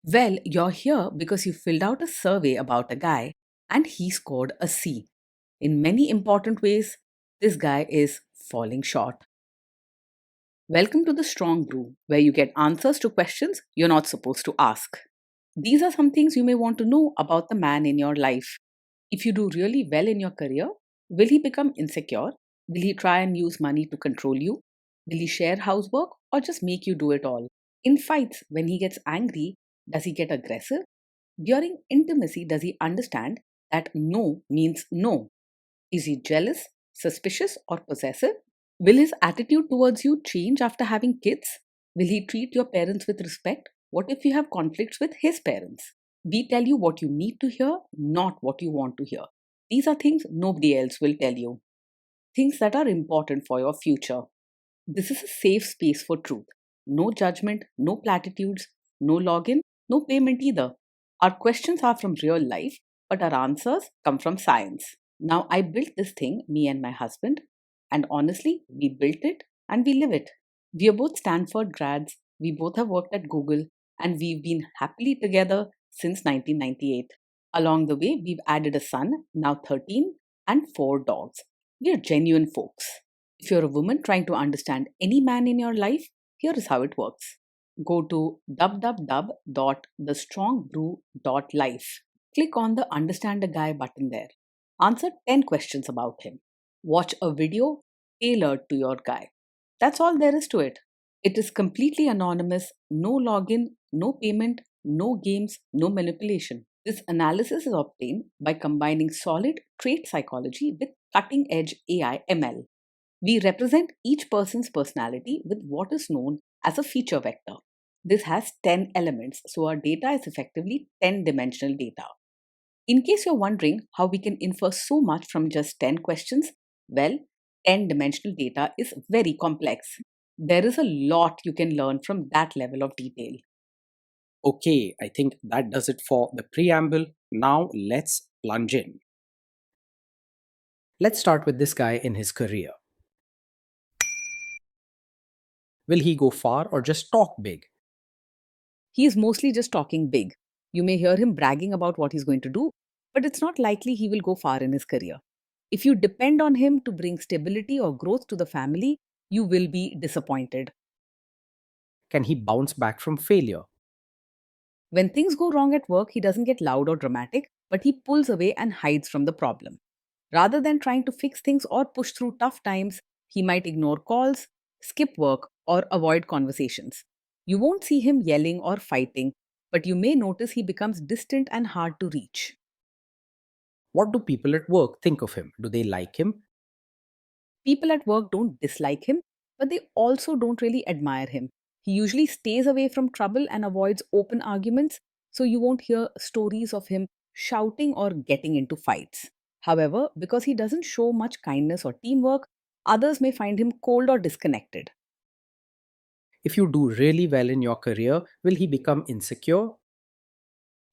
Well, you're here because you filled out a survey about a guy and he scored a C. In many important ways, this guy is falling short. Welcome to the Strong Brew, where you get answers to questions you're not supposed to ask. These are some things you may want to know about the man in your life. If you do really well in your career, will he become insecure? Will he try and use money to control you? Will he share housework or just make you do it all? In fights, when he gets angry, does he get aggressive? During intimacy, does he understand that no means no? Is he jealous, suspicious, or possessive? Will his attitude towards you change after having kids? Will he treat your parents with respect? What if you have conflicts with his parents? We tell you what you need to hear, not what you want to hear. These are things nobody else will tell you, things that are important for your future. This is a safe space for truth. No judgment, no platitudes, no login, no payment either. Our questions are from real life, but our answers come from science. Now, I built this thing, me and my husband, and honestly, we built it and we live it. We are both Stanford grads, we both have worked at Google, and we've been happily together since 1998. Along the way, we've added a son, now 13, and 4 dogs. We are genuine folks. If you're a woman trying to understand any man in your life, here is how it works. Go to www.thestrongbrew.life. Click on the Understand a Guy button there. Answer 10 questions about him. Watch a video tailored to your guy. That's all there is to it. It is completely anonymous, no login, no payment, no games, no manipulation. This analysis is obtained by combining solid trait psychology with cutting edge AI ML. We represent each person's personality with what is known as a feature vector. This has 10 elements, so our data is effectively 10 dimensional data. In case you're wondering how we can infer so much from just 10 questions, well, 10 dimensional data is very complex. There is a lot you can learn from that level of detail. Okay, I think that does it for the preamble. Now let's plunge in. Let's start with this guy in his career. Will he go far or just talk big? He is mostly just talking big. You may hear him bragging about what he's going to do, but it's not likely he will go far in his career. If you depend on him to bring stability or growth to the family, you will be disappointed. Can he bounce back from failure? When things go wrong at work, he doesn't get loud or dramatic, but he pulls away and hides from the problem. Rather than trying to fix things or push through tough times, he might ignore calls, skip work, or avoid conversations. You won't see him yelling or fighting, but you may notice he becomes distant and hard to reach. What do people at work think of him? Do they like him? People at work don't dislike him, but they also don't really admire him. He usually stays away from trouble and avoids open arguments, so you won't hear stories of him shouting or getting into fights. However, because he doesn't show much kindness or teamwork, others may find him cold or disconnected. If you do really well in your career, will he become insecure?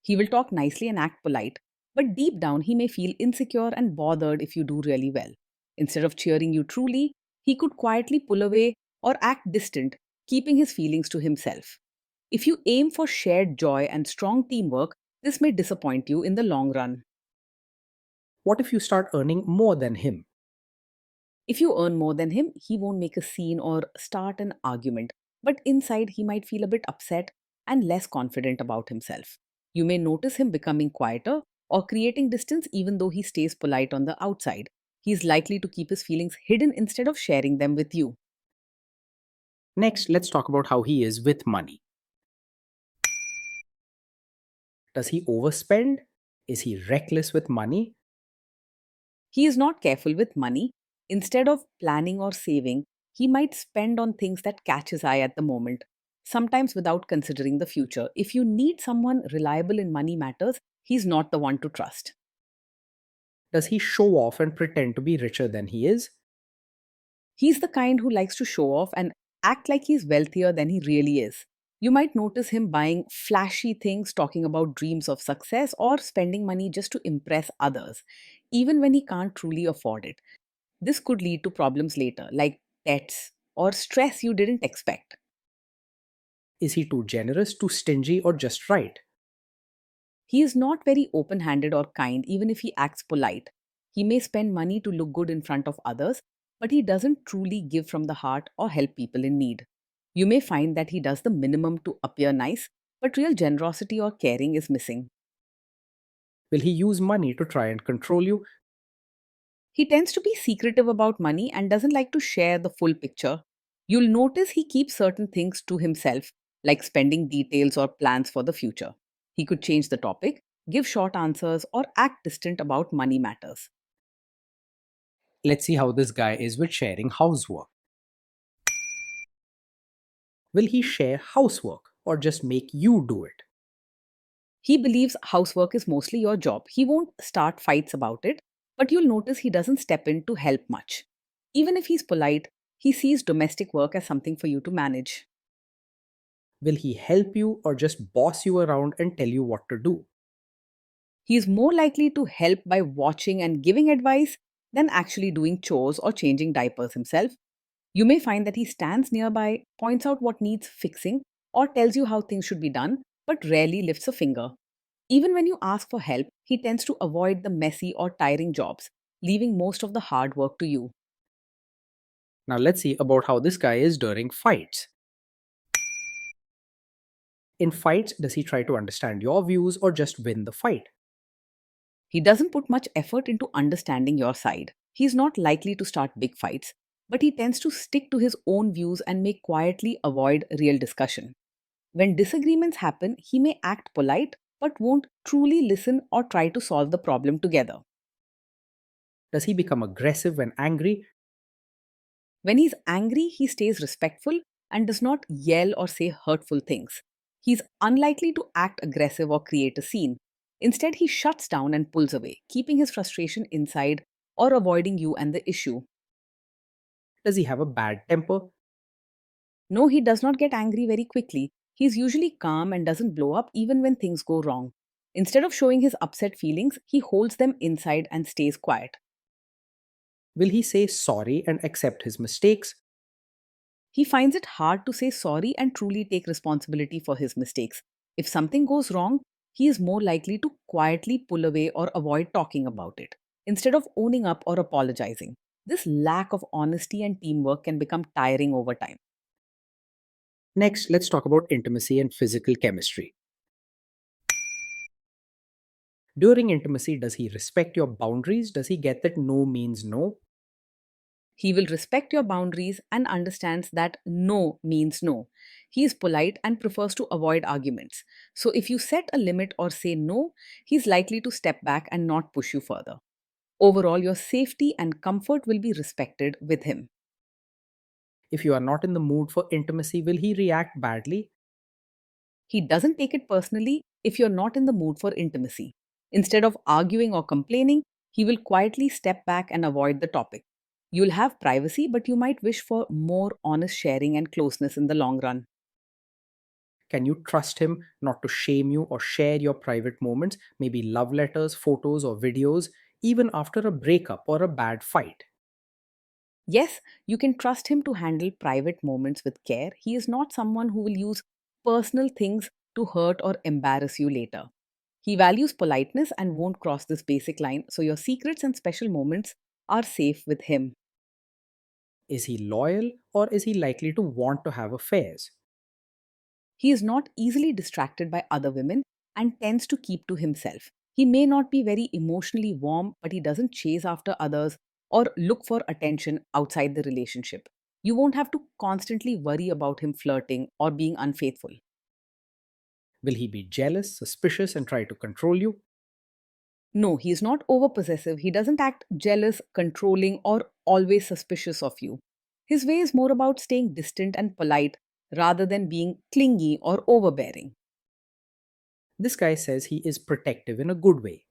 He will talk nicely and act polite, but deep down he may feel insecure and bothered if you do really well. Instead of cheering you truly, he could quietly pull away or act distant, keeping his feelings to himself. If you aim for shared joy and strong teamwork, this may disappoint you in the long run. What if you start earning more than him? If you earn more than him, he won't make a scene or start an argument, but inside he might feel a bit upset and less confident about himself. You may notice him becoming quieter or creating distance even though he stays polite on the outside. He is likely to keep his feelings hidden instead of sharing them with you. Next, let's talk about how he is with money. Does he overspend? Is he reckless with money? He is not careful with money. Instead of planning or saving, he might spend on things that catch his eye at the moment, sometimes without considering the future. If you need someone reliable in money matters, he's not the one to trust. Does he show off and pretend to be richer than he is? He's the kind who likes to show off and act like he's wealthier than he really is. You might notice him buying flashy things, talking about dreams of success, or spending money just to impress others, even when he can't truly afford it. This could lead to problems later, like debts or stress you didn't expect. Is he too generous, too stingy, or just right? He is not very open handed or kind, even if he acts polite. He may spend money to look good in front of others, but he doesn't truly give from the heart or help people in need. You may find that he does the minimum to appear nice, but real generosity or caring is missing. Will he use money to try and control you? He tends to be secretive about money and doesn't like to share the full picture. You'll notice he keeps certain things to himself, like spending details or plans for the future. He could change the topic, give short answers, or act distant about money matters. Let's see how this guy is with sharing housework. Will he share housework or just make you do it? He believes housework is mostly your job. He won't start fights about it, but you'll notice he doesn't step in to help much. Even if he's polite, he sees domestic work as something for you to manage. Will he help you or just boss you around and tell you what to do? He is more likely to help by watching and giving advice than actually doing chores or changing diapers himself. You may find that he stands nearby, points out what needs fixing, or tells you how things should be done, but rarely lifts a finger. Even when you ask for help, he tends to avoid the messy or tiring jobs, leaving most of the hard work to you. Now let's see about how this guy is during fights. In fights, does he try to understand your views or just win the fight? He doesn't put much effort into understanding your side. He's not likely to start big fights, but he tends to stick to his own views and may quietly avoid real discussion. When disagreements happen, he may act polite but won't truly listen or try to solve the problem together. Does he become aggressive when angry? When he's angry, he stays respectful and does not yell or say hurtful things. He's unlikely to act aggressive or create a scene. Instead, he shuts down and pulls away, keeping his frustration inside or avoiding you and the issue. Does he have a bad temper? No, he does not get angry very quickly. He's usually calm and doesn't blow up even when things go wrong. Instead of showing his upset feelings, he holds them inside and stays quiet. Will he say sorry and accept his mistakes? He finds it hard to say sorry and truly take responsibility for his mistakes. If something goes wrong, he is more likely to quietly pull away or avoid talking about it, instead of owning up or apologizing. This lack of honesty and teamwork can become tiring over time. Next, let's talk about intimacy and physical chemistry. During intimacy, does he respect your boundaries? Does he get that no means no? He will respect your boundaries and understands that no means no. He is polite and prefers to avoid arguments. So if you set a limit or say no, he's likely to step back and not push you further. Overall, your safety and comfort will be respected with him. If you are not in the mood for intimacy, will he react badly? He doesn't take it personally if you're not in the mood for intimacy. Instead of arguing or complaining, he will quietly step back and avoid the topic. You'll have privacy, but you might wish for more honest sharing and closeness in the long run. Can you trust him not to shame you or share your private moments, maybe love letters, photos, or videos, even after a breakup or a bad fight? Yes, you can trust him to handle private moments with care. He is not someone who will use personal things to hurt or embarrass you later. He values politeness and won't cross this basic line, so your secrets and special moments are safe with him. Is he loyal or is he likely to want to have affairs? He is not easily distracted by other women and tends to keep to himself. He may not be very emotionally warm, but he doesn't chase after others or look for attention outside the relationship. You won't have to constantly worry about him flirting or being unfaithful. Will he be jealous, suspicious, and try to control you? No, he is not over possessive. He doesn't act jealous, controlling, or always suspicious of you. His way is more about staying distant and polite rather than being clingy or overbearing. This guy says he is protective in a good way.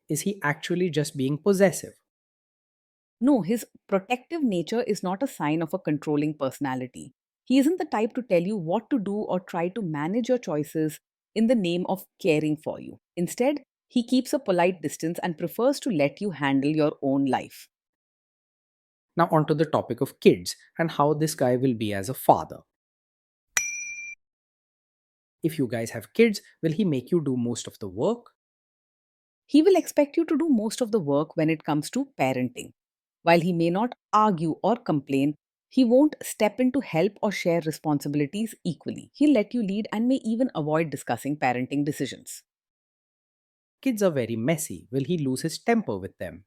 Is he actually just being possessive? No, his protective nature is not a sign of a controlling personality. He isn't the type to tell you what to do or try to manage your choices in the name of caring for you. Instead, he keeps a polite distance and prefers to let you handle your own life. Now, onto the topic of kids and how this guy will be as a father. If you guys have kids, will he make you do most of the work? He will expect you to do most of the work when it comes to parenting. While he may not argue or complain, he won't step in to help or share responsibilities equally. He'll let you lead and may even avoid discussing parenting decisions. Kids are very messy. Will he lose his temper with them?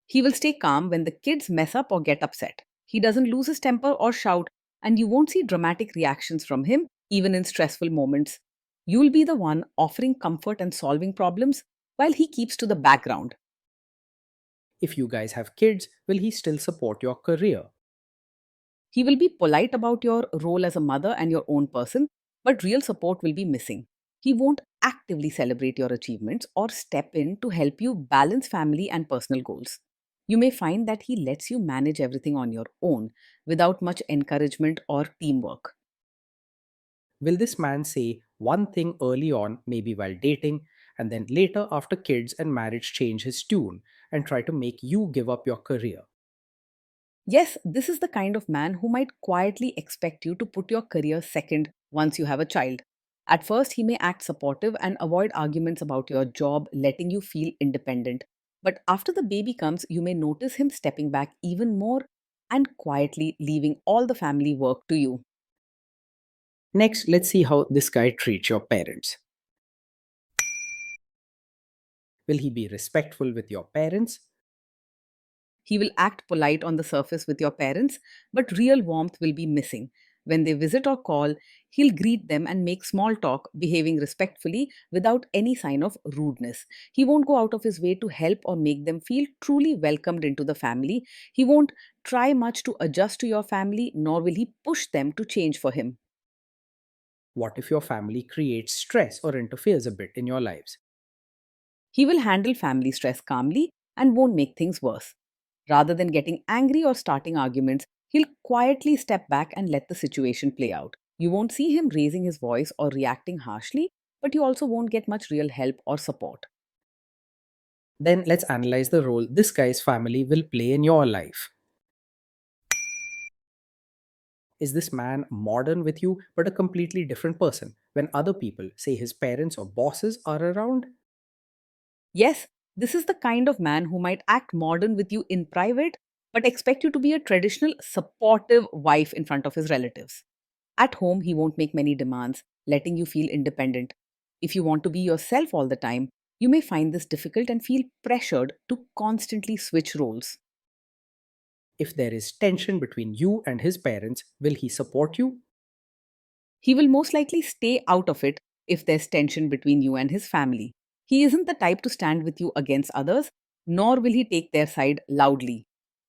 He will stay calm when the kids mess up or get upset. He doesn't lose his temper or shout, and you won't see dramatic reactions from him, even in stressful moments. You'll be the one offering comfort and solving problems while he keeps to the background. If you guys have kids, will he still support your career? He will be polite about your role as a mother and your own person, but real support will be missing. He won't actively celebrate your achievements or step in to help you balance family and personal goals. You may find that he lets you manage everything on your own without much encouragement or teamwork. Will this man say one thing early on, maybe while dating, and then later after kids and marriage change his tune and try to make you give up your career? Yes, this is the kind of man who might quietly expect you to put your career second once you have a child. At first, he may act supportive and avoid arguments about your job, letting you feel independent. But after the baby comes, you may notice him stepping back even more and quietly leaving all the family work to you. Next, let's see how this guy treats your parents. Will he be respectful with your parents? He will act polite on the surface with your parents, but real warmth will be missing. When they visit or call, he'll greet them and make small talk, behaving respectfully without any sign of rudeness. He won't go out of his way to help or make them feel truly welcomed into the family. He won't try much to adjust to your family, nor will he push them to change for him. What if your family creates stress or interferes a bit in your lives? He will handle family stress calmly and won't make things worse. Rather than getting angry or starting arguments, he'll quietly step back and let the situation play out. You won't see him raising his voice or reacting harshly, but you also won't get much real help or support. Then let's analyze the role this guy's family will play in your life. Is this man modern with you but a completely different person when other people, say his parents or bosses, are around? Yes, this is the kind of man who might act modern with you in private, but expect you to be a traditional, supportive wife in front of his relatives. At home, he won't make many demands, letting you feel independent. If you want to be yourself all the time, you may find this difficult and feel pressured to constantly switch roles. If there is tension between you and his parents, will he support you? He will most likely stay out of it if there's tension between you and his family. He isn't the type to stand with you against others, nor will he take their side loudly.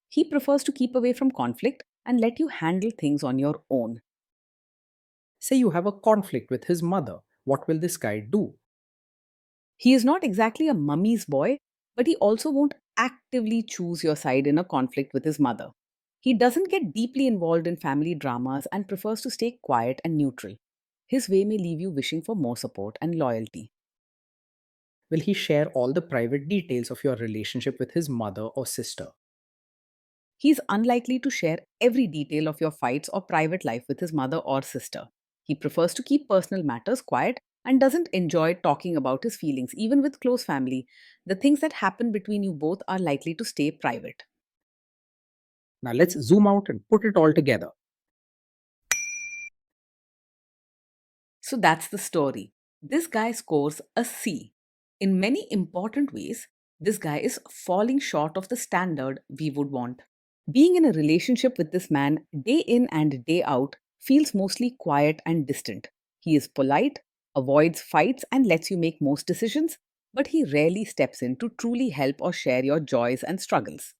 He prefers to keep away from conflict and let you handle things on your own. Say you have a conflict with his mother. What will this guy do? He is not exactly a mummy's boy, but he also won't actively choose your side in a conflict with his mother. He doesn't get deeply involved in family dramas and prefers to stay quiet and neutral. His way may leave you wishing for more support and loyalty. Will he share all the private details of your relationship with his mother or sister? He is unlikely to share every detail of your fights or private life with his mother or sister. He prefers to keep personal matters quiet and doesn't enjoy talking about his feelings, even with close family. The things that happen between you both are likely to stay private. Now let's zoom out and put it all together. So that's the story. This guy scores a C. In many important ways, this guy is falling short of the standard we would want. Being in a relationship with this man day in and day out feels mostly quiet and distant. He is polite, avoids fights, and lets you make most decisions, but he rarely steps in to truly help or share your joys and struggles.